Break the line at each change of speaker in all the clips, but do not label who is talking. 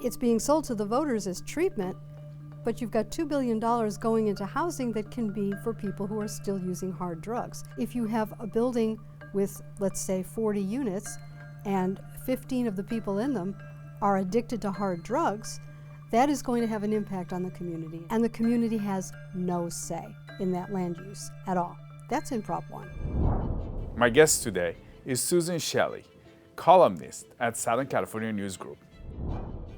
It's being sold to the voters as treatment, but you've got $2 billion going into housing that can be for people who are still using hard drugs. If you have a building with, let's say, 40 units, and 15 of the people in them are addicted to hard drugs, that is going to have an impact on the community. And the community has no say in that land use at all. That's in Prop 1.
My guest today is Susan Shelley, columnist at Southern California News Group.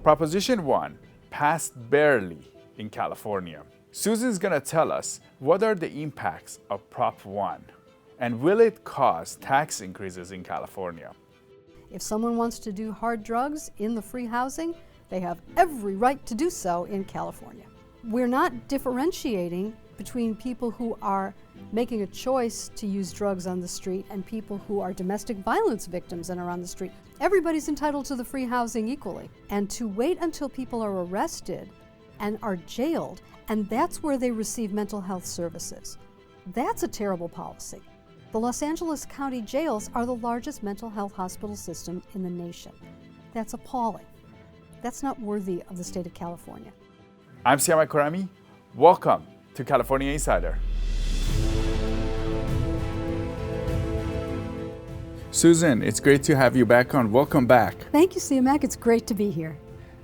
Proposition 1 passed barely in California. Susan's gonna tell us what are the impacts of Prop 1 and will it cause tax increases in California?
If someone wants to do hard drugs in the free housing, they have every right to do so in California. We're not differentiating between people who are making a choice to use drugs on the street and people who are domestic violence victims and are on the street. Everybody's entitled to the free housing equally. And to wait until people are arrested and are jailed, and that's where they receive mental health services, that's a terrible policy. The Los Angeles County jails are the largest mental health hospital system in the nation. That's appalling. That's not worthy of the state of California.
I'm Siyamak. Welcome to California Insider. Susan, it's great to have you back on. Welcome back.
Thank you, Siyamak. It's great to be here.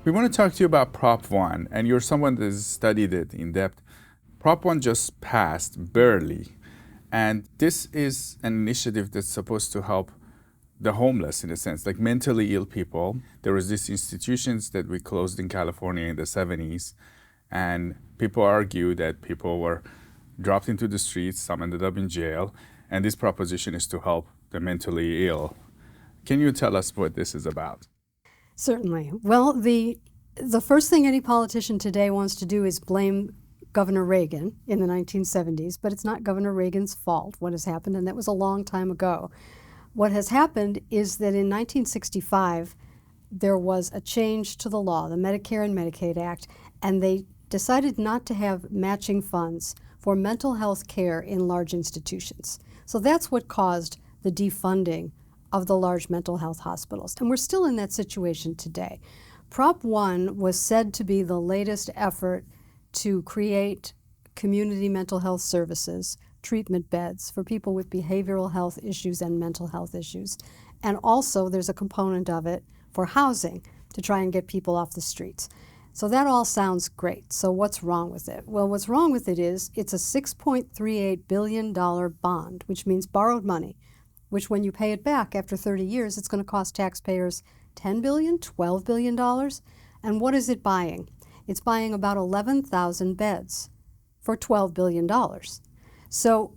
We want to talk to you about Prop 1, and you're someone that has studied it in depth. Prop 1 just passed, barely, and this is an initiative that's supposed to help the homeless, in a sense, like mentally ill people. There was these institutions that we closed in California in the 70s, and people argue that people were dropped into the streets, some ended up in jail, and this proposition is to help the mentally ill. Can you tell us what this is about?
Certainly. Well, the first thing any politician today wants to do is blame Governor Reagan in the 1970s, but it's not Governor Reagan's fault what has happened, and that was a long time ago. What has happened is that in 1965, there was a change to the law, the Medicare and Medicaid Act, and they decided not to have matching funds for mental health care in large institutions. So that's what caused the defunding of the large mental health hospitals. And we're still in that situation today. Prop 1 was said to be the latest effort to create community mental health services, treatment beds for people with behavioral health issues and mental health issues. And also there's a component of it for housing to try and get people off the streets. So that all sounds great. So what's wrong with it? Well, what's wrong with it is it's a $6.38 billion bond, which means borrowed money, which when you pay it back after 30 years, it's going to cost taxpayers $10 billion, $12 billion. And what is it buying? It's buying about 11,000 beds for $12 billion. So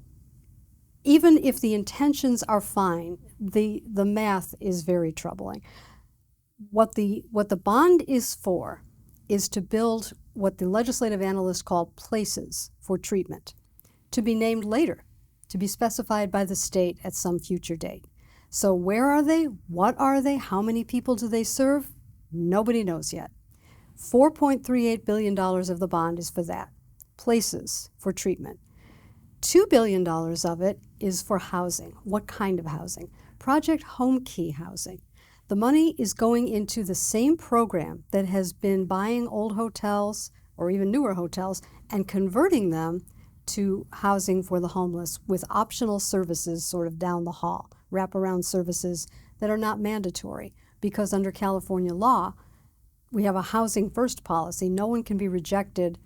even if the intentions are fine, the math is very troubling. What the bond is for is to build what the legislative analysts call places for treatment, to be named later, to be specified by the state at some future date. So where are they? What are they? How many people do they serve? Nobody knows yet. $4.38 billion of the bond is for that, places for treatment. $2 billion of it is for housing. What kind of housing? Project Home Key housing. The money is going into the same program that has been buying old hotels or even newer hotels and converting them to housing for the homeless with optional services sort of down the hall, wraparound services that are not mandatory because under California law, we have a housing first policy. No one can be rejected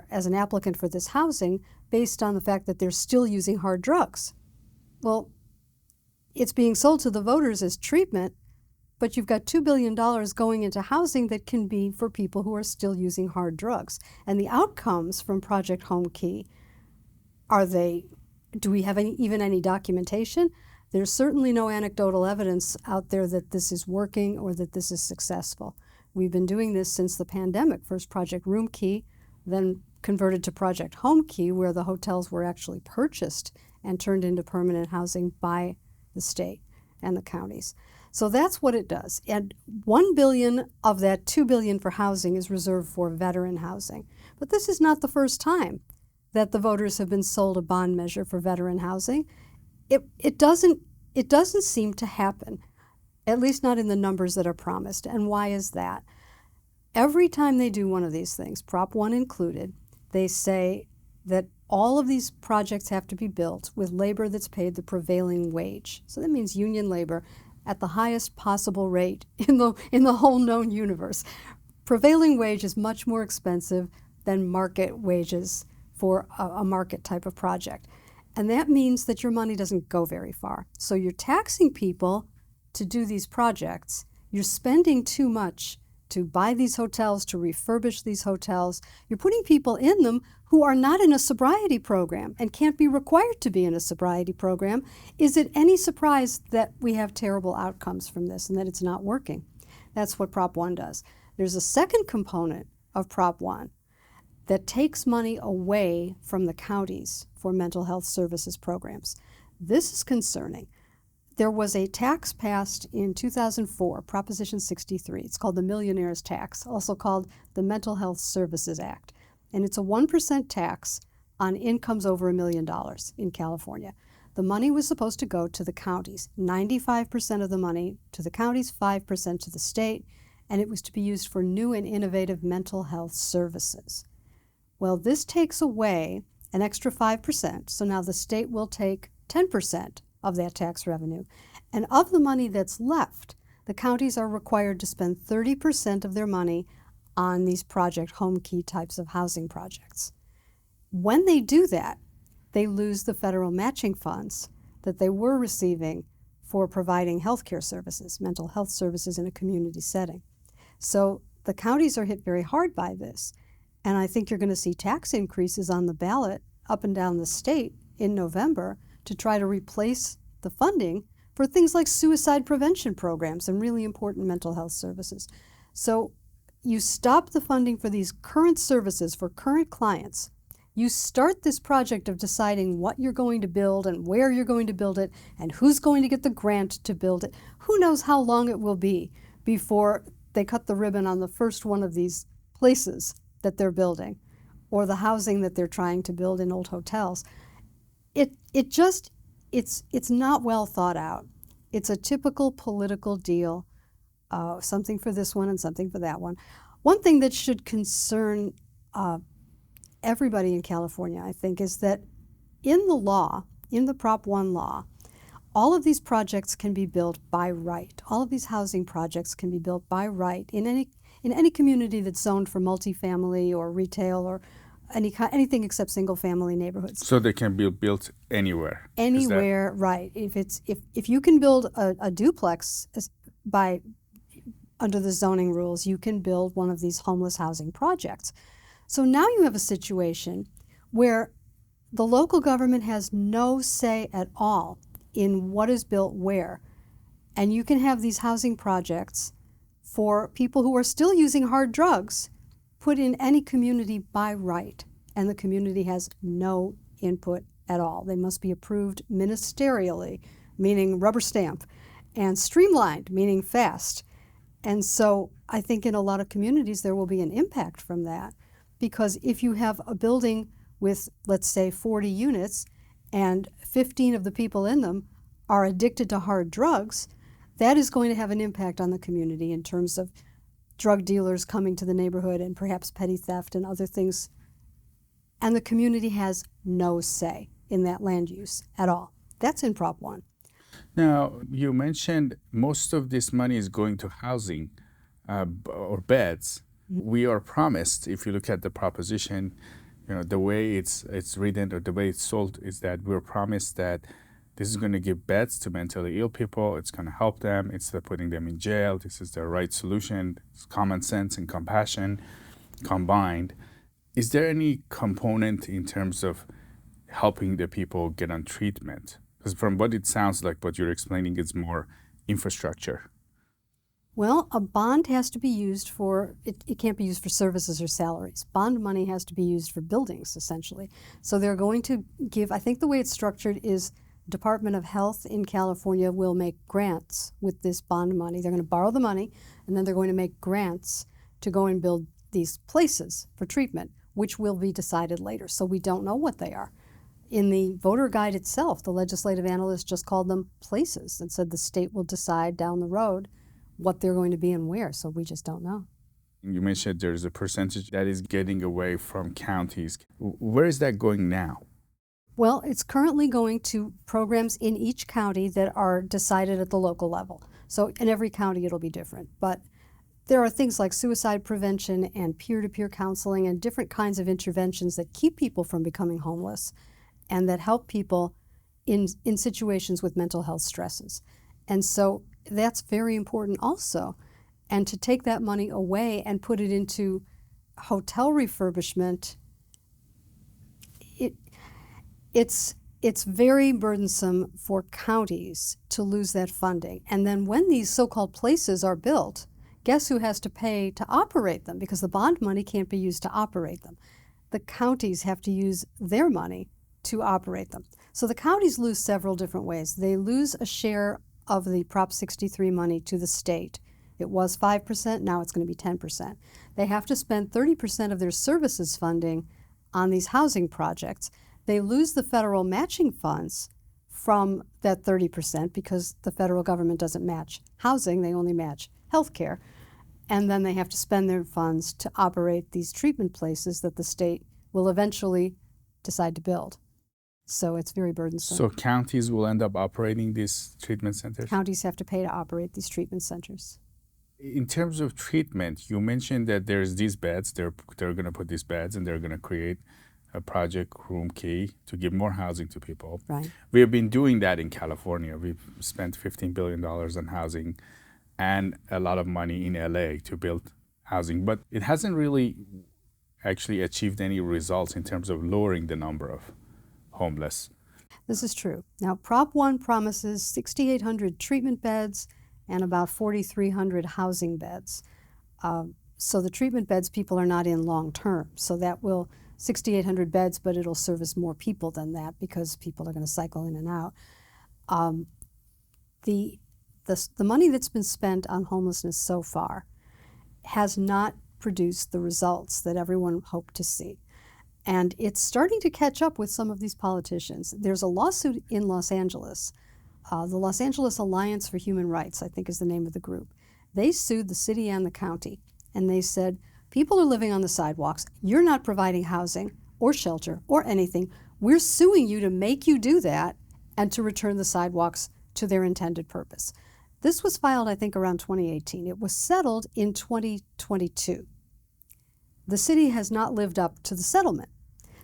as an applicant for this housing based on the fact that they're still using hard drugs. Well, it's being sold to the voters as treatment, but you've got $2 billion going into housing that can be for people who are still using hard drugs. And the outcomes from Project Home Key, do we have even any documentation? There's certainly no anecdotal evidence out there that this is working or that this is successful. We've been doing this since the pandemic. First Project Room Key, then converted to Project Home Key, where the hotels were actually purchased and turned into permanent housing by the state and the counties. So that's what it does. And $1 billion of that $2 billion for housing is reserved for veteran housing. But this is not the first time that the voters have been sold a bond measure for veteran housing. It doesn't seem to happen, at least not in the numbers that are promised. And why is that? every time they do one of these things, Prop 1 included, they say that all of these projects have to be built with labor that's paid the prevailing wage. So that means union labor at the highest possible rate in the whole known universe. Prevailing wage is much more expensive than market wages for a market type of project. And that means that your money doesn't go very far. So you're taxing people to do these projects. You're spending too much to buy these hotels, to refurbish these hotels. You're putting people in them who are not in a sobriety program and can't be required to be in a sobriety program. Is it any surprise that we have terrible outcomes from this and that it's not working? That's what Prop 1 does. There's a second component of Prop 1 that takes money away from the counties for mental health services programs. This is concerning. There was a tax passed in 2004, Proposition 63. It's called the Millionaire's Tax, also called the Mental Health Services Act. And it's a 1% tax on incomes over $1 million in California. The money was supposed to go to the counties, 95% of the money to the counties, 5% to the state, and it was to be used for new and innovative mental health services. Well, this takes away an extra 5%, so now the state will take 10% of that tax revenue. And of the money that's left, the counties are required to spend 30% of their money on these project home key types of housing projects. When they do that, they lose the federal matching funds that they were receiving for providing healthcare services, mental health services in a community setting. So the counties are hit very hard by this. And I think you're going to see tax increases on the ballot up and down the state in November to try to replace the funding for things like suicide prevention programs and really important mental health services. So you stop the funding for these current services for current clients. You start this project of deciding what you're going to build and where you're going to build it and who's going to get the grant to build it. Who knows how long it will be before they cut the ribbon on the first one of these places that they're building or the housing that they're trying to build in old hotels. It's not well thought out. It's a typical political deal, something for this one and something for that one. One thing that should concern everybody in California, I think, is that in the law, in the Prop 1 law, all of these projects can be built by right. All of these housing projects can be built by right in any community that's zoned for multifamily or retail or anything except single-family neighborhoods.
So they can be built anywhere.
Anywhere, right? If you can build a duplex under the zoning rules, you can build one of these homeless housing projects. So now you have a situation where the local government has no say at all in what is built where, and you can have these housing projects for people who are still using hard drugs put in any community by right, and the community has no input at all. They must be approved ministerially, meaning rubber stamp, and streamlined, meaning fast. And so I think in a lot of communities there will be an impact from that, because if you have a building with, let's say, 40 units and 15 of the people in them are addicted to hard drugs, that is going to have an impact on the community in terms of drug dealers coming to the neighborhood and perhaps petty theft and other things. And the community has no say in that land use at all. That's in Prop 1.
Now, you mentioned most of this money is going to housing or beds. We are promised, if you look at the proposition, the way it's written or the way it's sold is that we're promised that this is going to give beds to mentally ill people. It's going to help them instead of putting them in jail. This is the right solution. It's common sense and compassion combined. Is there any component in terms of helping the people get on treatment? Because from what it sounds like, what you're explaining is more infrastructure.
Well, a bond has to be used for, it can't be used for services or salaries. Bond money has to be used for buildings, essentially. So they're going to give, I think the way it's structured is Department of Health in California will make grants with this bond money. They're going to borrow the money, and then they're going to make grants to go and build these places for treatment, which will be decided later. So we don't know what they are. In the voter guide itself, the legislative analyst just called them places and said the state will decide down the road what they're going to be and where, so we just don't know.
You mentioned there's a percentage that is getting away from counties. Where is that going now?
Well, it's currently going to programs in each county that are decided at the local level. So in every county it'll be different. But there are things like suicide prevention and peer-to-peer counseling and different kinds of interventions that keep people from becoming homeless and that help people in situations with mental health stresses. And so that's very important also. And to take that money away and put it into hotel refurbishment, it's very burdensome for counties to lose that funding. And then when these so-called places are built, guess who has to pay to operate them? Because the bond money can't be used to operate them. The counties have to use their money to operate them. So the counties lose several different ways. They lose a share of the Prop 63 money to the state. It was 5%, now it's going to be 10%. They have to spend 30% of their services funding on these housing projects. They lose the federal matching funds from that 30% because the federal government doesn't match housing, they only match health care. And then they have to spend their funds to operate these treatment places that the state will eventually decide to build. So it's very burdensome.
So counties will end up operating these treatment centers?
Counties have to pay to operate these treatment centers.
In terms of treatment, you mentioned that there's these beds, they're going to put these beds and they're going to create a project Room Key to give more housing to people.
Right.
We have been doing that in California. We've spent $15 billion on housing and a lot of money in LA to build housing, but it hasn't really actually achieved any results in terms of lowering the number of homeless.
This is true. Now, Prop 1 promises 6,800 treatment beds and about 4,300 housing beds. So the treatment beds people are not in long term. So that will 6,800 beds, but it'll service more people than that because people are going to cycle in and out. The money that's been spent on homelessness so far has not produced the results that everyone hoped to see. And it's starting to catch up with some of these politicians. There's a lawsuit in Los Angeles. The Los Angeles Alliance for Human Rights, I think is the name of the group. They sued the city and the county, and they said, people are living on the sidewalks. You're not providing housing or shelter or anything. We're suing you to make you do that and to return the sidewalks to their intended purpose. This was filed, I think, around 2018. It was settled in 2022. The city has not lived up to the settlement.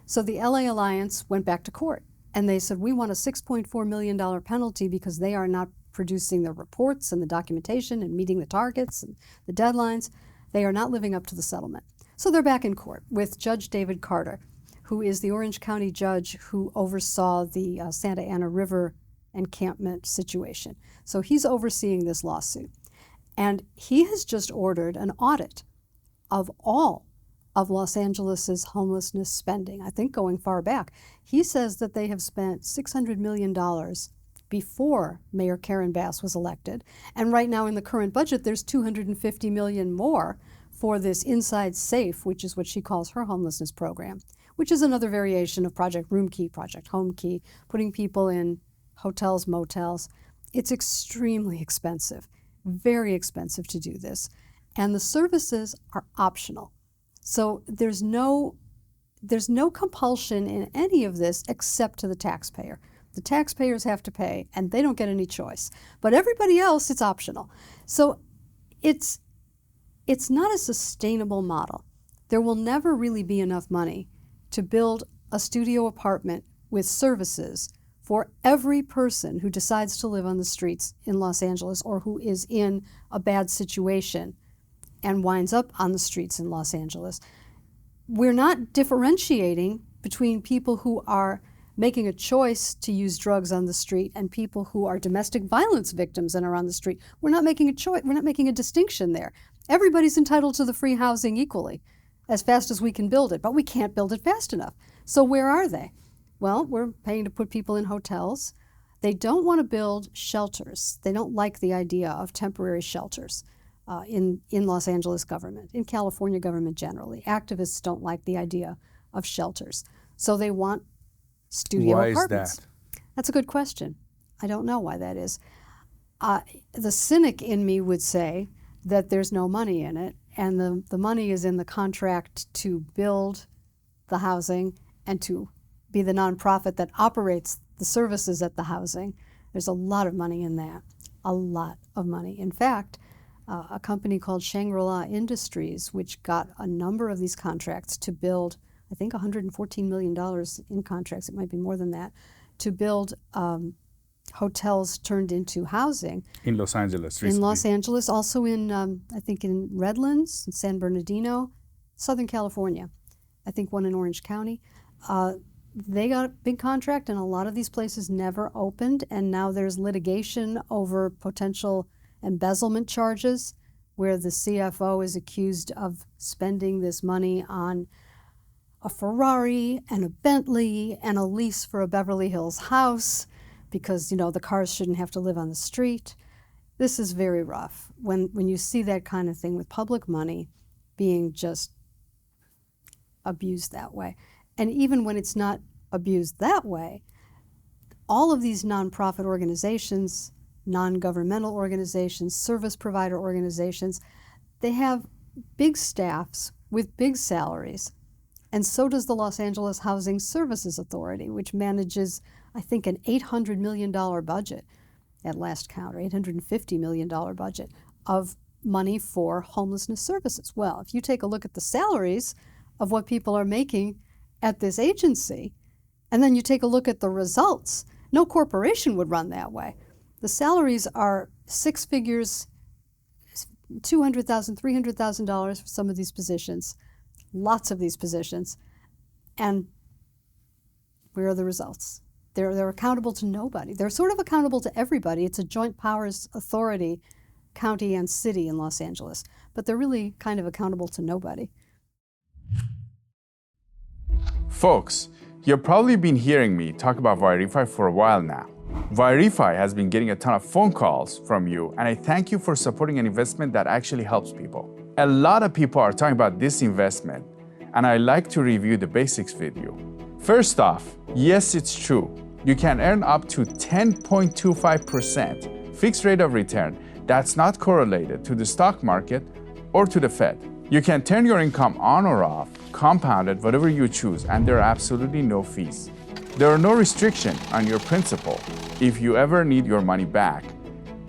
So the LA Alliance went back to court, and they said, we want a $6.4 million penalty because they are not producing the reports and the documentation and meeting the targets and the deadlines. They are not living up to the settlement. So they're back in court with Judge David Carter, who is the Orange County judge who oversaw the Santa Ana River encampment situation. So he's overseeing this lawsuit. And he has just ordered an audit of all of Los Angeles's homelessness spending, I think going far back. He says that they have spent $600 million before Mayor Karen Bass was elected. And right now in the current budget, there's $250 million more for this Inside Safe, which is what she calls her homelessness program, which is another variation of Project Room Key, Project Home Key, putting people in hotels, motels. It's extremely expensive, very expensive to do this. And the services are optional. So there's no compulsion in any of this except to the taxpayer. The taxpayers have to pay, and they don't get any choice. But everybody else, it's optional. So it's not a sustainable model. There will never really be enough money to build a studio apartment with services for every person who decides to live on the streets in Los Angeles or who is in a bad situation and winds up on the streets in Los Angeles. We're not differentiating between people who are making a choice to use drugs on the street and people who are domestic violence victims and are on the street. We're not making a choice. We're not making a distinction there. Everybody's entitled to the free housing equally, as fast as we can build it, but we can't build it fast enough. So where are they? Well, we're paying to put people in hotels. They don't want to build shelters. They don't like the idea of temporary shelters in Los Angeles government, in California government generally. Activists don't like the idea of shelters. So they want studio apartments.
Why is that?
That's a good question. I don't know why that is. The cynic in me would say that there's no money in it and the money is in the contract to build the housing and to be the nonprofit that operates the services at the housing. There's a lot of money in that, a lot of money. In fact, a company called Shangri-La Industries, which got a number of these contracts to build, I think $114 million in contracts, it might be more than that, to build hotels turned into housing.
In Los Angeles recently.
In Los Angeles, also in, I think in Redlands, in San Bernardino, Southern California. I think one in Orange County. They got a big contract, and a lot of these places never opened, and now there's litigation over potential embezzlement charges, where the CFO is accused of spending this money on a Ferrari and a Bentley and a lease for a Beverly Hills house because, the cars shouldn't have to live on the street. This is very rough when you see that kind of thing with public money being just abused that way. And even when it's not abused that way, all of these nonprofit organizations, non-governmental organizations, service provider organizations, they have big staffs with big salaries. And so does the Los Angeles Housing Services Authority, which manages, I think, an $800 million budget at last count, or $850 million budget of money for homelessness services. Well, if you take a look at the salaries of what people are making at this agency, and then you take a look at the results, no corporation would run that way. The salaries are six figures, $200,000, $300,000 for some of these positions, lots of these positions. And where are the results? They're accountable to nobody. They're sort of accountable to everybody. It's a joint powers authority, county and city in Los Angeles, but they're really kind of accountable to nobody.
Folks, you've probably been hearing me talk about YRefi for a while now. YRefi has been getting a ton of phone calls from you, and I thank you for supporting an investment that actually helps people. A lot of people are talking about this investment, and I like to review the basics with you. First off, yes, it's true. You can earn up to 10.25% fixed rate of return that's not correlated to the stock market or to the Fed. You can turn your income on or off, compounded, whatever you choose, and there are absolutely no fees. There are no restrictions on your principal if you ever need your money back,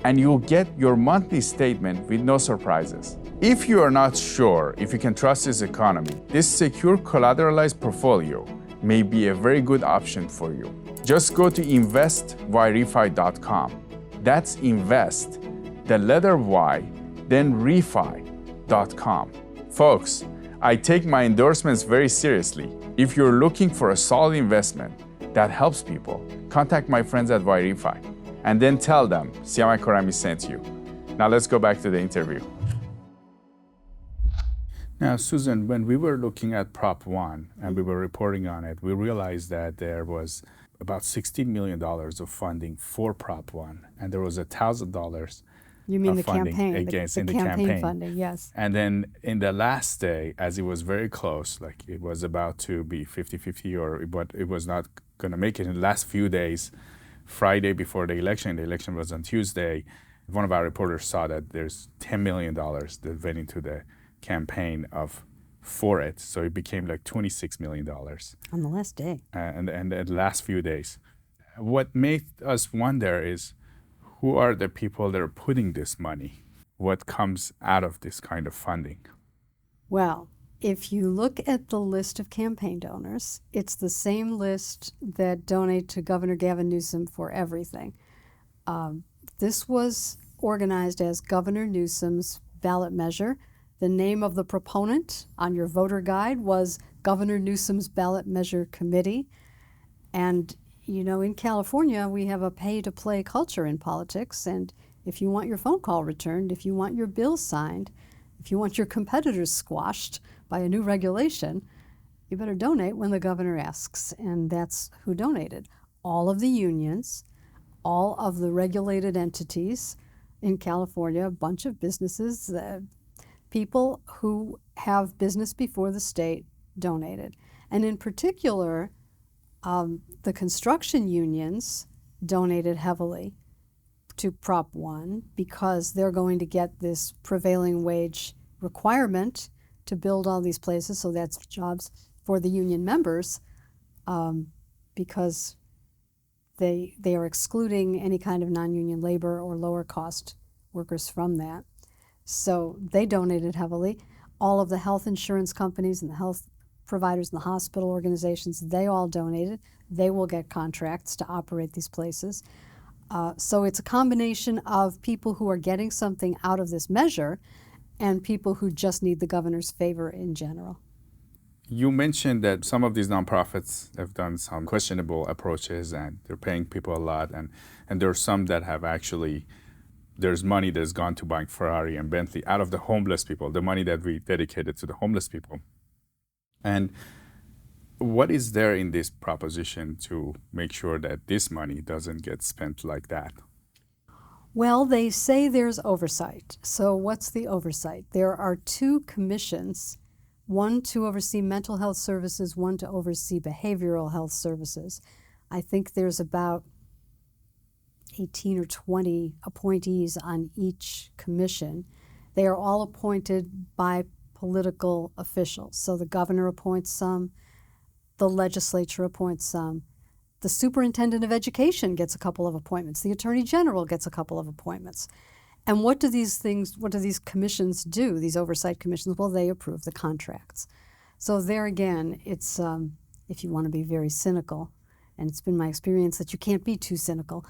and you'll get your monthly statement with no surprises. If you are not sure if you can trust this economy, this secure collateralized portfolio may be a very good option for you. Just go to investYRefi.com. That's invest, the letter Y, then refi.com. Folks, I take my endorsements very seriously. If you're looking for a solid investment that helps people, contact my friends at YRefi and then tell them Siyamak Korami sent you. Now let's go back to the interview. Now, Susan, when we were looking at Prop 1 and we were reporting on it, we realized that there was about $16 million of funding for Prop 1, and there was $1,000
You mean the
funding
campaign,
against
the
in the
campaign funding, yes.
And then in the last day, as it was very close, like it was about to be 50-50, but it was not going to make it in the last few days, Friday before the election was on Tuesday, one of our reporters saw that there's $10 million that went into the campaign for it. So it became like $26 million.
On the last day.
And the last few days. What made us wonder is, who are the people that are putting this money? What comes out of this kind of funding?
Well, if you look at the list of campaign donors, it's the same list that donate to Governor Gavin Newsom for everything. This was organized as Governor Newsom's ballot measure. The name of the proponent on your voter guide was Governor Newsom's Ballot Measure Committee. And in California, we have a pay-to-play culture in politics, and if you want your phone call returned, if you want your bill signed, if you want your competitors squashed by a new regulation, you better donate when the governor asks, and that's who donated. All of the unions, all of the regulated entities in California, a bunch of businesses, people who have business before the state donated. And in particular, the construction unions donated heavily to Prop 1 because they're going to get this prevailing wage requirement to build all these places, so that's jobs for the union members, because they are excluding any kind of non-union labor or lower cost workers from that. So they donated heavily. All of the health insurance companies and the health providers and the hospital organizations, they all donated. They will get contracts to operate these places. So it's a combination of people who are getting something out of this measure and people who just need the governor's favor in general.
You mentioned that some of these nonprofits have done some questionable approaches and they're paying people a lot, and there are some that have actually, there's money that's gone to buying Ferrari and Bentley out of the homeless people, the money that we dedicated to the homeless people. And what is there in this proposition to make sure that this money doesn't get spent like that?
Well, they say there's oversight. So what's the oversight? There are two commissions, one to oversee mental health services, one to oversee behavioral health services. I think there's about 18 or 20 appointees on each commission. They are all appointed by political officials. So the governor appoints some, the legislature appoints some, the superintendent of education gets a couple of appointments, the attorney general gets a couple of appointments. And what do these commissions do, these oversight commissions? Well, they approve the contracts. So there again, it's, if you want to be very cynical, and it's been my experience that you can't be too cynical,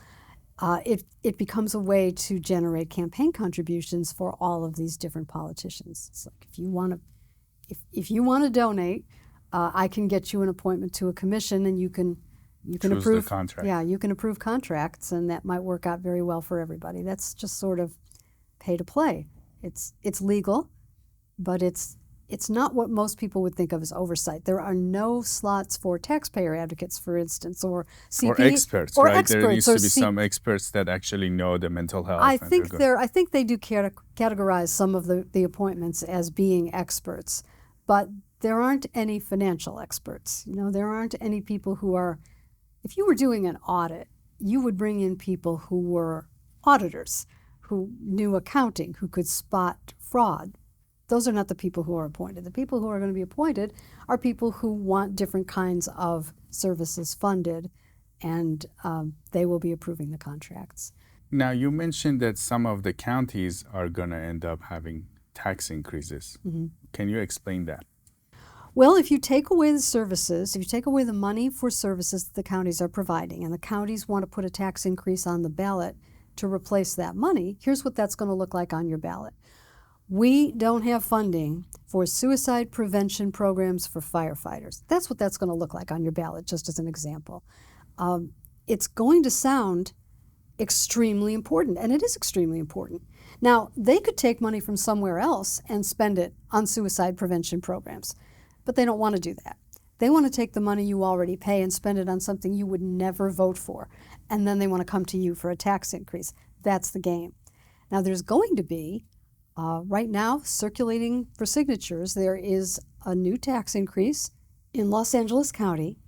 it becomes a way to generate campaign contributions for all of these different politicians. It's like, if you want to donate, I can get you an appointment to a commission, and you can approve
the contract.
Yeah, you can approve contracts, and that might work out very well for everybody. That's just sort of pay to play. It's legal, but it's not what most people would think of as oversight. There are no slots for taxpayer advocates, for instance, or CP,
or experts,
or
right?
Experts,
there needs to
or
be some experts that actually know the mental health.
I think they do categorize some of the appointments as being experts, but there aren't any financial experts. There aren't any people who are. If you were doing an audit, you would bring in people who were auditors, who knew accounting, who could spot fraud. Those are not the people who are appointed. The people who are going to be appointed are people who want different kinds of services funded, and they will be approving the contracts.
Now, you mentioned that some of the counties are going to end up having tax increases. Mm-hmm. Can you explain that?
Well, if you take away the services, if you take away the money for services that the counties are providing, and the counties want to put a tax increase on the ballot to replace that money, here's what that's going to look like on your ballot. We don't have funding for suicide prevention programs for firefighters. That's what that's going to look like on your ballot, just as an example. It's going to sound extremely important, and it is extremely important. Now, they could take money from somewhere else and spend it on suicide prevention programs. But they don't want to do that. They want to take the money you already pay and spend it on something you would never vote for. And then they want to come to you for a tax increase. That's the game. Now, there's going to be, right now, circulating for signatures, there is a new tax increase in Los Angeles County,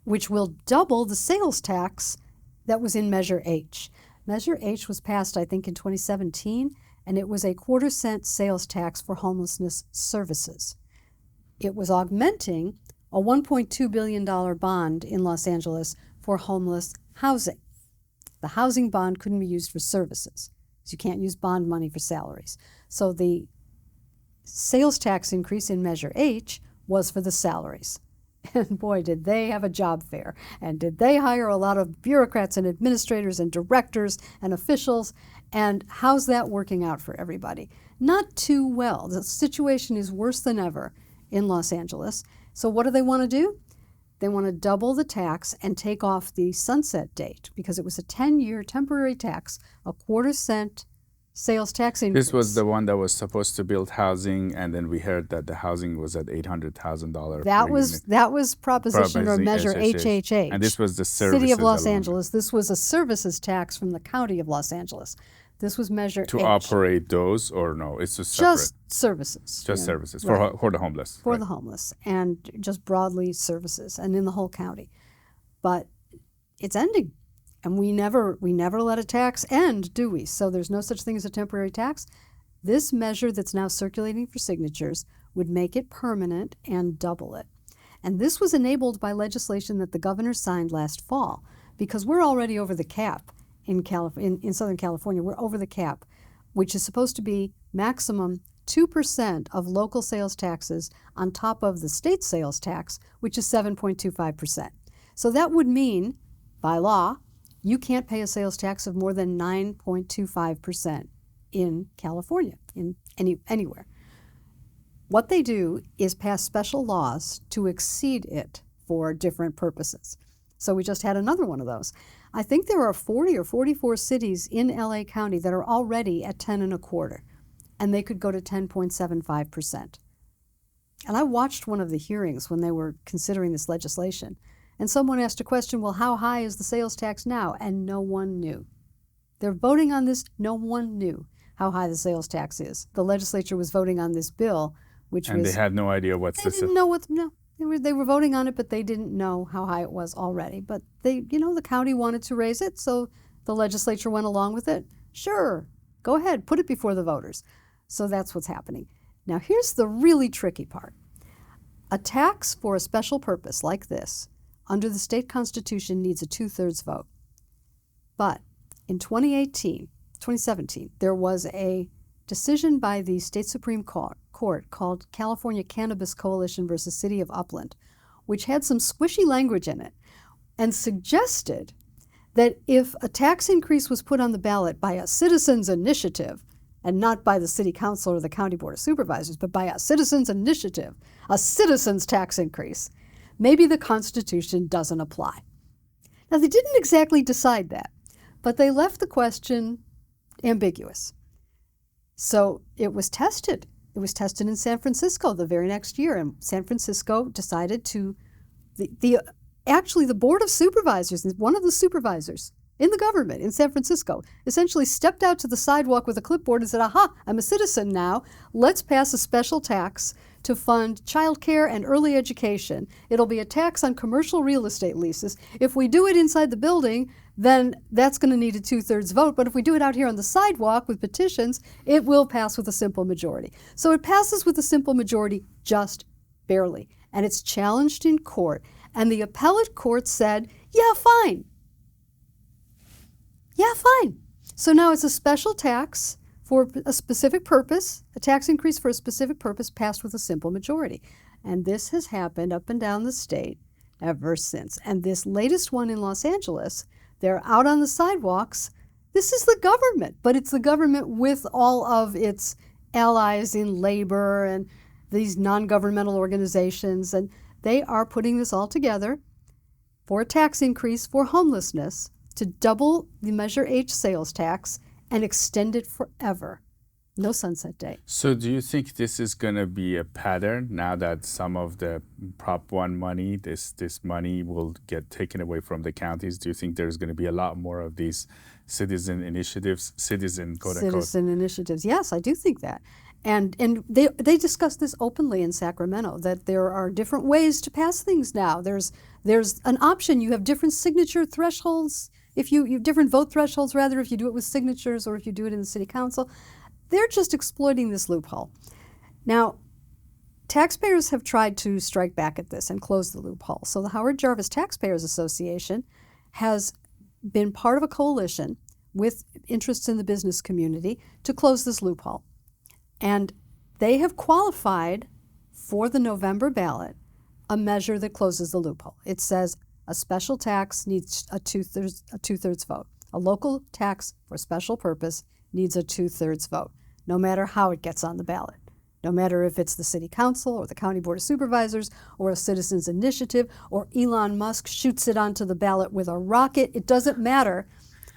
which will double the sales tax that was in Measure H. Measure H was passed, I think, in 2017, and it was a 1/4-cent sales tax for homelessness services. It was augmenting a $1.2 billion bond in Los Angeles for homeless housing. The housing bond couldn't be used for services, because you can't use bond money for salaries. So the sales tax increase in Measure H was for the salaries. And boy, did they have a job fair. And did they hire a lot of bureaucrats and administrators and directors and officials. And how's that working out for everybody? Not too well. The situation is worse than ever in Los Angeles. So what do they want to do? They want to double the tax and take off the sunset date, because it was a 10-year temporary tax, a 1/4-cent sales tax increase.
This was the one that was supposed to build housing, and then we heard that the housing was at $800,000.
That was proposition or Measure HHH.
And this was the services
City of Los
alone.
Angeles. This was a services tax from the County of Los Angeles. This was Measure
to
H.
operate those, or no? It's just separate.
Just services.
Just services
right.
for the homeless.
For
right.
the homeless, and just broadly services, and in the whole county. But it's ending, and we never let a tax end, do we? So there's no such thing as a temporary tax. This measure that's now circulating for signatures would make it permanent and double it. And this was enabled by legislation that the governor signed last fall, because we're already over the cap in Southern California. We're over the cap, which is supposed to be maximum 2% of local sales taxes on top of the state sales tax, which is 7.25%. So that would mean, by law, you can't pay a sales tax of more than 9.25% in California, in anywhere. What they do is pass special laws to exceed it for different purposes. So we just had another one of those. I think there are 40 or 44 cities in LA County that are already at 10.25%, and they could go to 10.75%. And I watched one of the hearings when they were considering this legislation, and someone asked a question, well, how high is the sales tax now? And no one knew. They're voting on this, no one knew how high the sales tax is. The legislature was voting on this bill,
and they had no idea what's
the... They didn't know what... No. They were voting on it, but they didn't know how high it was already. But the county wanted to raise it, so the legislature went along with it. Sure, go ahead, put it before the voters. So that's what's happening. Now here's the really tricky part. A tax for a special purpose like this, under the state constitution, needs a 2/3 vote. But in 2017, there was a decision by the state Supreme Court called California Cannabis Coalition versus City of Upland, which had some squishy language in it and suggested that if a tax increase was put on the ballot by a citizen's initiative, and not by the city council or the county board of supervisors, but by a citizen's initiative, a citizen's tax increase, maybe the Constitution doesn't apply. Now, they didn't exactly decide that, but they left the question ambiguous. So it was tested. It was tested in San Francisco the very next year, and San Francisco decided to, actually the board of supervisors, one of the supervisors in the government in San Francisco, essentially stepped out to the sidewalk with a clipboard and said, aha, I'm a citizen now. Let's pass a special tax to fund childcare and early education. It'll be a tax on commercial real estate leases. If we do it inside the building, then that's going to need a 2/3 vote. But if we do it out here on the sidewalk with petitions, it will pass with a simple majority. So it passes with a simple majority just barely. And it's challenged in court. And the appellate court said, yeah, fine. Yeah, fine. So now it's a special tax for a specific purpose, a tax increase for a specific purpose passed with a simple majority. And this has happened up and down the state ever since. And this latest one in Los Angeles, they're out on the sidewalks. This is the government, but it's the government with all of its allies in labor and these non-governmental organizations. And they are putting this all together for a tax increase for homelessness to double the Measure H sales tax and extend it forever. No sunset date.
So do you think this is going to be a pattern now that some of the Prop 1 money, this money will get taken away from the counties? Do you think there's going to be a lot more of these citizen initiatives, quote-unquote?
Citizen initiatives, yes, I do think that. And they discussed this openly in Sacramento, that there are different ways to pass things now. There's an option. You have different signature thresholds. If you have different vote thresholds, rather, if you do it with signatures or if you do it in the city council. They're just exploiting this loophole. Now, taxpayers have tried to strike back at this and close the loophole. So the Howard Jarvis Taxpayers Association has been part of a coalition with interests in the business community to close this loophole. And they have qualified for the November ballot a measure that closes the loophole. It says a special tax needs a two-thirds vote. A local tax for a special purpose needs a 2/3 vote, no matter how it gets on the ballot. No matter if it's the city council or the county board of supervisors or a citizen's initiative or Elon Musk shoots it onto the ballot with a rocket, it doesn't matter.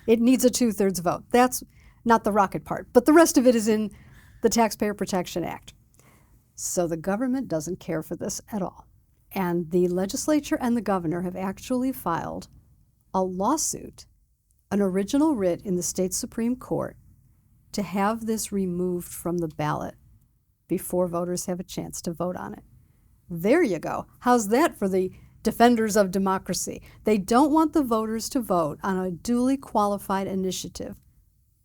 It needs a 2/3 vote. That's not the rocket part, but the rest of it is in the Taxpayer Protection Act. So the government doesn't care for this at all. And the legislature and the governor have actually filed a lawsuit, an original writ in the state Supreme Court, to have this removed from the ballot before voters have a chance to vote on it. There you go. How's that for the defenders of democracy? They don't want the voters to vote on a duly qualified initiative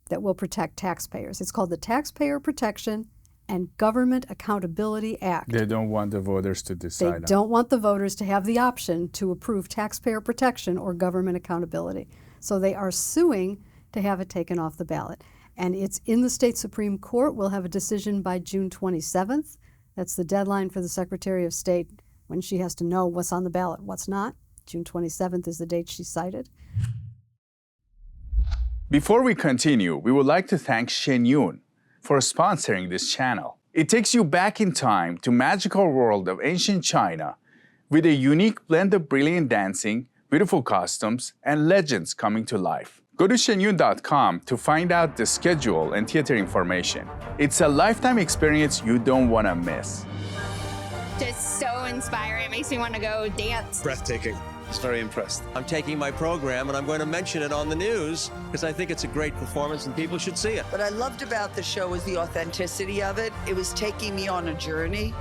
that will protect taxpayers. It's called the Taxpayer Protection and Government Accountability Act.
They don't want the voters to decide.
They don't want the voters to have the option to approve taxpayer protection or government accountability. So they are suing to have it taken off the ballot. And it's in the state Supreme Court. We'll have a decision by June 27th. That's the deadline for the Secretary of State when she has to know what's on the ballot, what's not. June 27th is the date she cited.
Before we continue, we would like to thank Shen Yun for sponsoring this channel. It takes you back in time to magical world of ancient China with a unique blend of brilliant dancing, beautiful costumes, and legends coming to life. Go to shenyun.com to find out the schedule and theater information. It's a lifetime experience you don't want to miss.
Just so inspiring. It makes me want to go dance.
Breathtaking. I was very impressed.
I'm taking my program and I'm going to mention it on the news because I think it's a great performance and people should see it.
What I loved about the show was the authenticity of it. It was taking me on a journey.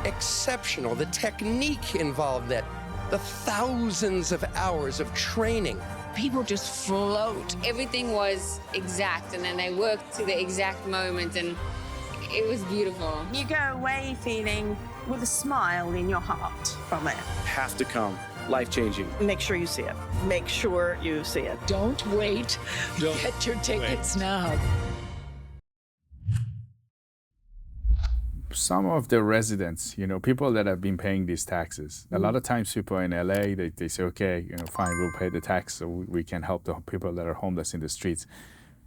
Exceptional. The technique involved, that the thousands of hours of training.
People just float. Everything was exact, and then they worked to the exact moment, and it was beautiful.
You go away feeling with a smile in your heart from it.
Have to come. Life-changing.
Make sure you see it. Make sure you see it.
Don't wait. Get your tickets now.
Some of the residents, people that have been paying these taxes, a lot of times people in LA, they say, okay, fine, we'll pay the tax so we can help the people that are homeless in the streets.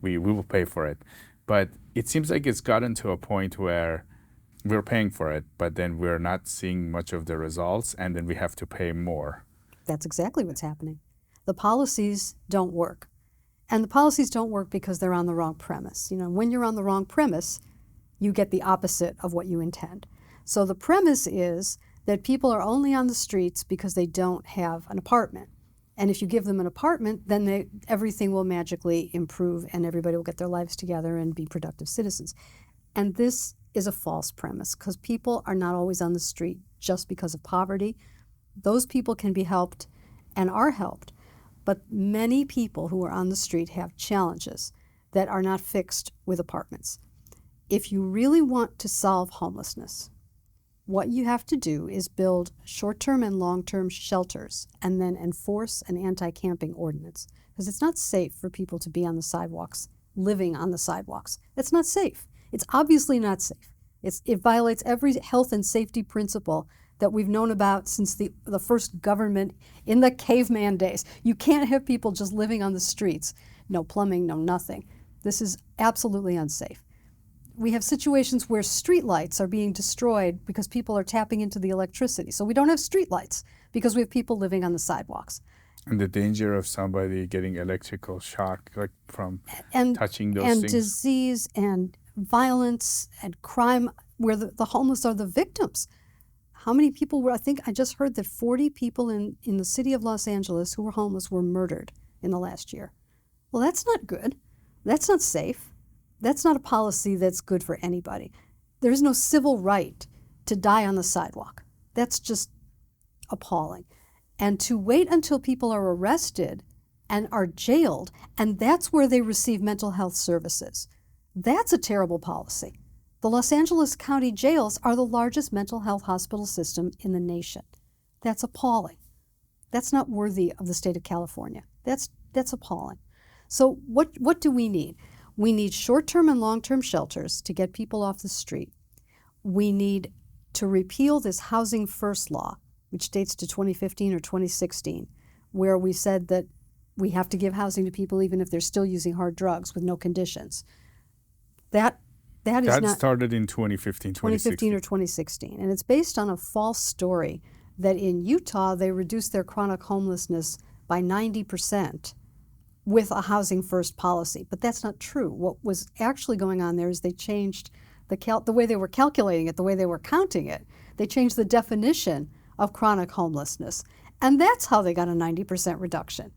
We will pay for it. But it seems like it's gotten to a point where we're paying for it, but then we're not seeing much of the results, and then we have to pay more.
That's exactly what's happening. The policies don't work. And the policies don't work because they're on the wrong premise. When you're on the wrong premise, you get the opposite of what you intend. So the premise is that people are only on the streets because they don't have an apartment. And if you give them an apartment, then everything will magically improve and everybody will get their lives together and be productive citizens. And this is a false premise because people are not always on the street just because of poverty. Those people can be helped and are helped. But many people who are on the street have challenges that are not fixed with apartments. If you really want to solve homelessness, what you have to do is build short-term and long-term shelters and then enforce an anti-camping ordinance. Because it's not safe for people to be on the sidewalks, living on the sidewalks. It's not safe. It's obviously not safe. It violates every health and safety principle that we've known about since the first government in the caveman days. You can't have people just living on the streets. No plumbing, no nothing. This is absolutely unsafe. We have situations where streetlights are being destroyed because people are tapping into the electricity. So we don't have streetlights because we have people living on the sidewalks.
And the danger of somebody getting electrical shock from touching those
things. And disease and violence and crime where the homeless are the victims. How many people were, I think I just heard that 40 people in the city of Los Angeles who were homeless were murdered in the last year. Well, that's not good. That's not safe. That's not a policy that's good for anybody. There's no civil right to die on the sidewalk. That's just appalling. And to wait until people are arrested and are jailed, and that's where they receive mental health services, that's a terrible policy. The Los Angeles County jails are the largest mental health hospital system in the nation. That's appalling. That's not worthy of the state of California. That's appalling. So what do we need? We need short-term and long-term shelters to get people off the street. We need to repeal this Housing First law, which dates to 2015 or 2016, where we said that we have to give housing to people even if they're still using hard drugs with no conditions. That
started in 2015
or 2016. And it's based on a false story that in Utah they reduced their chronic homelessness by 90%. With a Housing First policy, but that's not true. What was actually going on there is they changed the way they were calculating it, the way they were counting it. They changed the definition of chronic homelessness, and that's how they got a 90% reduction.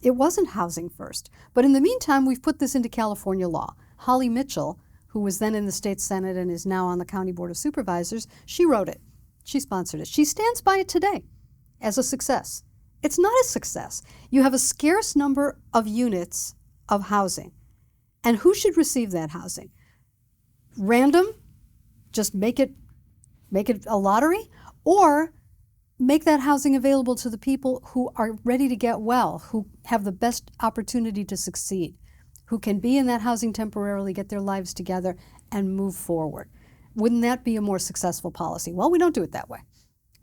It wasn't Housing First. But in the meantime, we've put this into California law. Holly Mitchell, who was then in the state Senate and is now on the County Board of Supervisors, she wrote it. She sponsored it. She stands by it today as a success. It's not a success. You have a scarce number of units of housing. And who should receive that housing? Random? Just make it a lottery? Or make that housing available to the people who are ready to get well, who have the best opportunity to succeed, who can be in that housing temporarily, get their lives together, and move forward. Wouldn't that be a more successful policy? Well, we don't do it that way.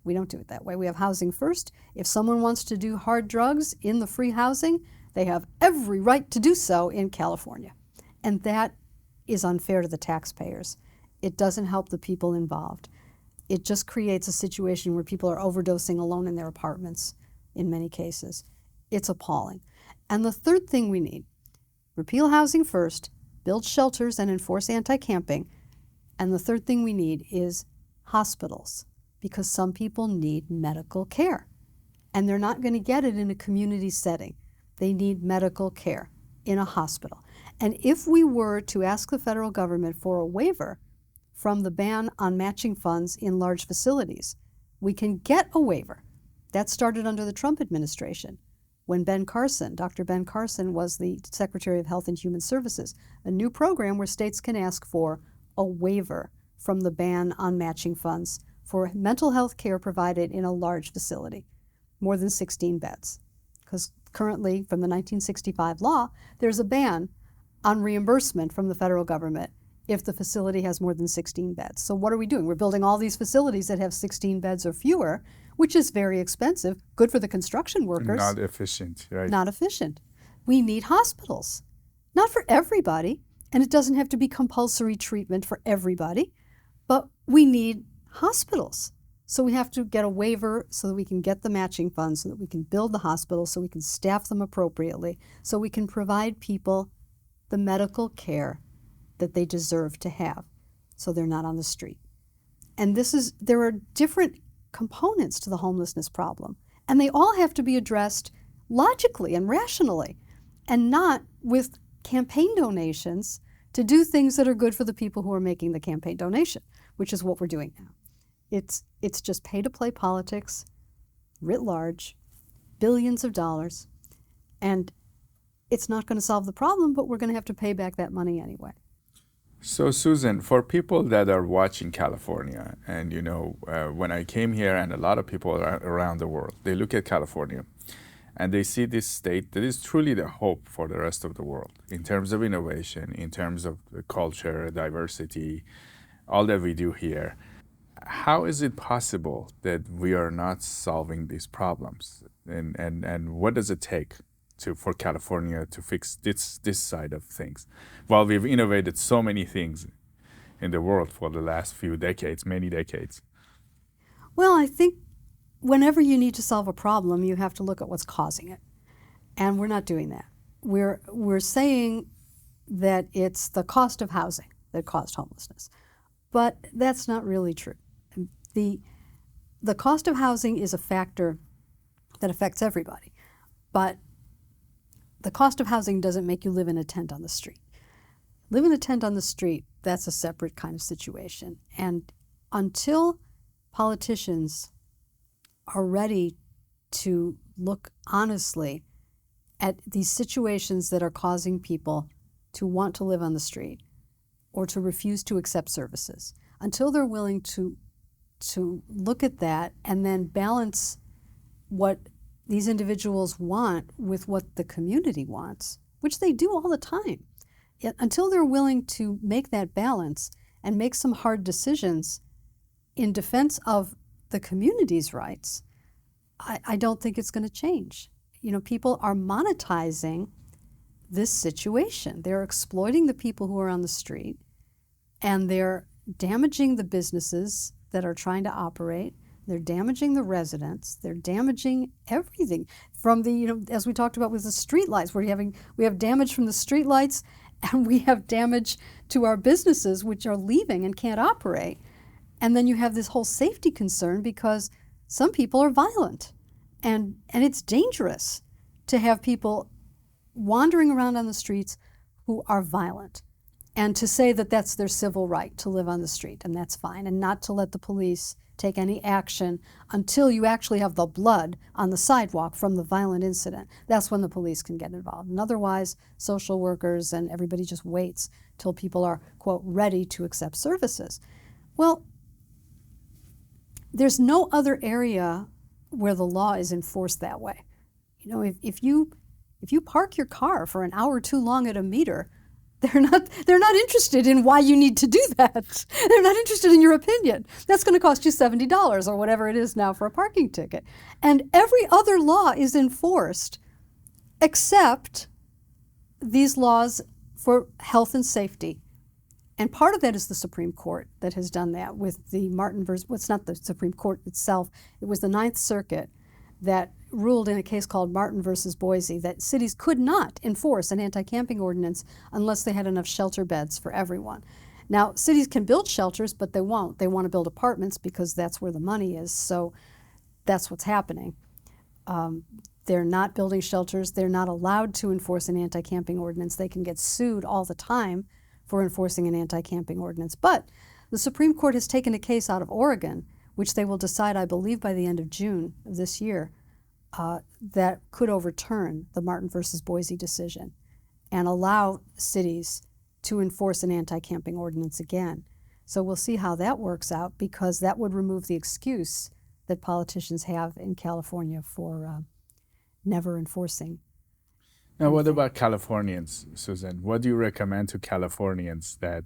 We don't do it that way. We have housing first. If someone wants to do hard drugs in the free housing, they have every right to do so in California. And that is unfair to the taxpayers. It doesn't help the people involved. It just creates a situation where people are overdosing alone in their apartments in many cases. It's appalling. And the third thing we need, repeal housing first, build shelters and enforce anti-camping. And the third thing we need is hospitals, because some people need medical care. And they're not going to get it in a community setting. They need medical care in a hospital. And if we were to ask the federal government for a waiver from the ban on matching funds in large facilities, we can get a waiver. That started under the Trump administration when Dr. Ben Carson was the Secretary of Health and Human Services, a new program where states can ask for a waiver from the ban on matching funds for mental health care provided in a large facility, more than 16 beds. Because currently, from the 1965 law, there's a ban on reimbursement from the federal government if the facility has more than 16 beds. So what are we doing? We're building all these facilities that have 16 beds or fewer, which is very expensive, good for the construction workers.
Not efficient, right?
Not efficient. We need hospitals. Not for everybody, and it doesn't have to be compulsory treatment for everybody, but we need hospitals. So we have to get a waiver so that we can get the matching funds, so that we can build the hospitals, so we can staff them appropriately, so we can provide people the medical care that they deserve to have, so they're not on the street. And there are different components to the homelessness problem, and they all have to be addressed logically and rationally, and not with campaign donations to do things that are good for the people who are making the campaign donation, which is what we're doing now. It's just pay-to-play politics, writ large, billions of dollars, and it's not going to solve the problem, but we're going to have to pay back that money anyway.
So Susan, for people that are watching California, and when I came here, and a lot of people around the world, they look at California and they see this state that is truly the hope for the rest of the world in terms of innovation, in terms of the culture, diversity, all that we do here. How is it possible that we are not solving these problems? And what does it take for California to fix this side of things? While we've innovated so many things in the world for the last few decades, many decades.
Well, I think whenever you need to solve a problem, you have to look at what's causing it. And we're not doing that. We're saying that it's the cost of housing that caused homelessness. But that's not really true. The cost of housing is a factor that affects everybody. But the cost of housing doesn't make you live in a tent on the street. Live in a tent on the street, that's a separate kind of situation. And until politicians are ready to look honestly at these situations that are causing people to want to live on the street or to refuse to accept services, until they're willing to look at that and then balance what these individuals want with what the community wants, which they do all the time. Yet until they're willing to make that balance and make some hard decisions in defense of the community's rights, I don't think it's going to change. People are monetizing this situation. They're exploiting the people who are on the street, and they're damaging the businesses that are trying to operate. They're damaging the residents. They're damaging everything from the, as we talked about with the streetlights, we have damage from the streetlights, and we have damage to our businesses, which are leaving and can't operate. And then you have this whole safety concern because some people are violent, and it's dangerous to have people wandering around on the streets who are violent, and to say that that's their civil right to live on the street, and that's fine, and not to let the police take any action until you actually have the blood on the sidewalk from the violent incident. That's when the police can get involved. And otherwise, social workers and everybody just waits till people are, quote, ready to accept services. Well, there's no other area where the law is enforced that way. You know, if you park your car for an hour too long at a meter, they're not interested in why you need to do that. They're not interested in your opinion. That's going to cost you $70 or whatever it is now for a parking ticket. And every other law is enforced except these laws for health and safety. And part of that is the Supreme Court that has done that with the Martin versus, well, it's not the Supreme Court itself, it was the Ninth Circuit that ruled in a case called Martin versus Boise that cities could not enforce an anti-camping ordinance unless they had enough shelter beds for everyone. Now, cities can build shelters, but they won't. They want to build apartments because that's where the money is, so that's what's happening. They're not building shelters. They're not allowed to enforce an anti-camping ordinance. They can get sued all the time for enforcing an anti-camping ordinance. But the Supreme Court has taken a case out of Oregon, which they will decide, I believe, by the end of June of this year, that could overturn the Martin versus Boise decision and allow cities to enforce an anti-camping ordinance again. So we'll see how that works out, because that would remove the excuse that politicians have in California for never enforcing.
Now, what about Californians, Susan? What do you recommend to Californians that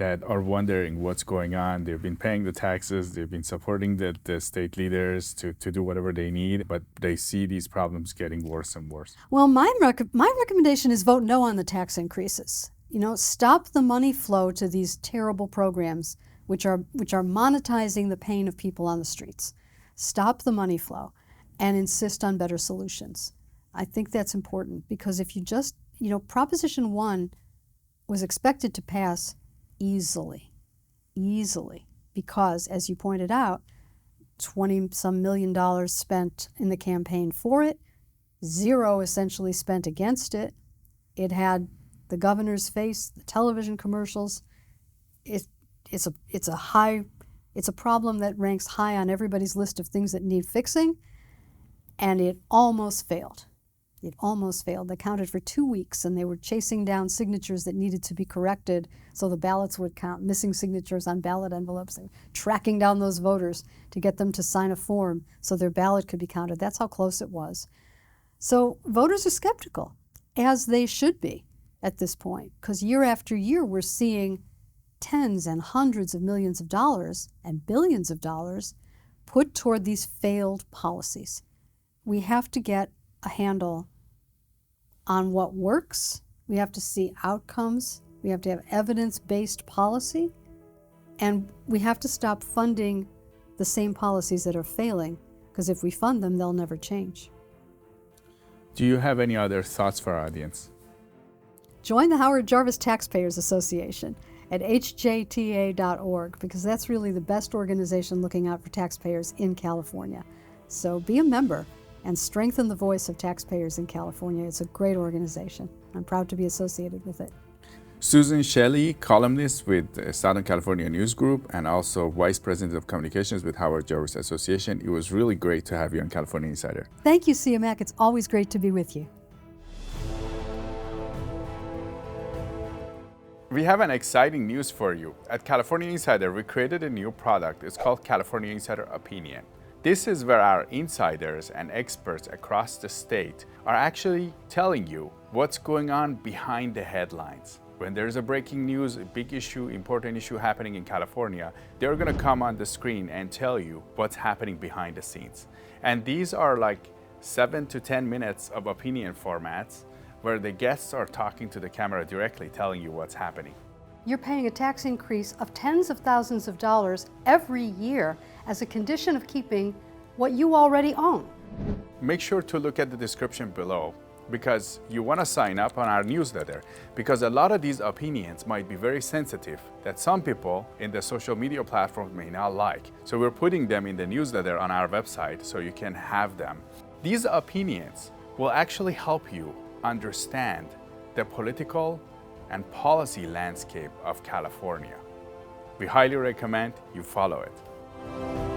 are wondering what's going on? They've been paying the taxes, they've been supporting the state leaders to do whatever they need, but they see these problems getting worse and worse.
Well, my recommendation is vote no on the tax increases. You know, stop the money flow to these terrible programs which are monetizing the pain of people on the streets. Stop the money flow and insist on better solutions. I think that's important, because if you just, you know, Proposition 1 was expected to pass easily, because, as you pointed out, $20-some million spent in the campaign for it, zero essentially spent against it. It had the governor's face, the television commercials. It's a problem that ranks high on everybody's list of things that need fixing, and it almost failed. It almost failed. They counted for 2 weeks, and they were chasing down signatures that needed to be corrected so the ballots would count, missing signatures on ballot envelopes, and tracking down those voters to get them to sign a form so their ballot could be counted. That's how close it was. So voters are skeptical, as they should be at this point, because year after year we're seeing tens and hundreds of millions of dollars and billions of dollars put toward these failed policies. We have to get a handle on what works. We have to see outcomes. We have to have evidence-based policy. And we have to stop funding the same policies that are failing, because if we fund them, they'll never change.
Do you have any other thoughts for our audience?
Join the Howard Jarvis Taxpayers Association at hjta.org, because that's really the best organization looking out for taxpayers in California. So be a member and strengthen the voice of taxpayers in California. It's a great organization. I'm proud to be associated with it.
Susan Shelley, columnist with Southern California News Group and also Vice President of Communications with Howard Jarvis Association. It was really great to have you on California Insider.
Thank you, Siyamak. It's always great to be with you.
We have an exciting news for you. At California Insider, we created a new product. It's called California Insider Opinion. This is where our insiders and experts across the state are actually telling you what's going on behind the headlines. When there's a breaking news, a big issue, important issue happening in California, they're going to come on the screen and tell you what's happening behind the scenes. And these are like 7 to 10 minutes of opinion formats where the guests are talking to the camera directly, telling you what's happening.
You're paying a tax increase of tens of thousands of dollars every year as a condition of keeping what you already own.
Make sure to look at the description below, because you want to sign up on our newsletter, because a lot of these opinions might be very sensitive that some people in the social media platforms may not like. So we're putting them in the newsletter on our website so you can have them. These opinions will actually help you understand the political and policy landscape of California. We highly recommend you follow it.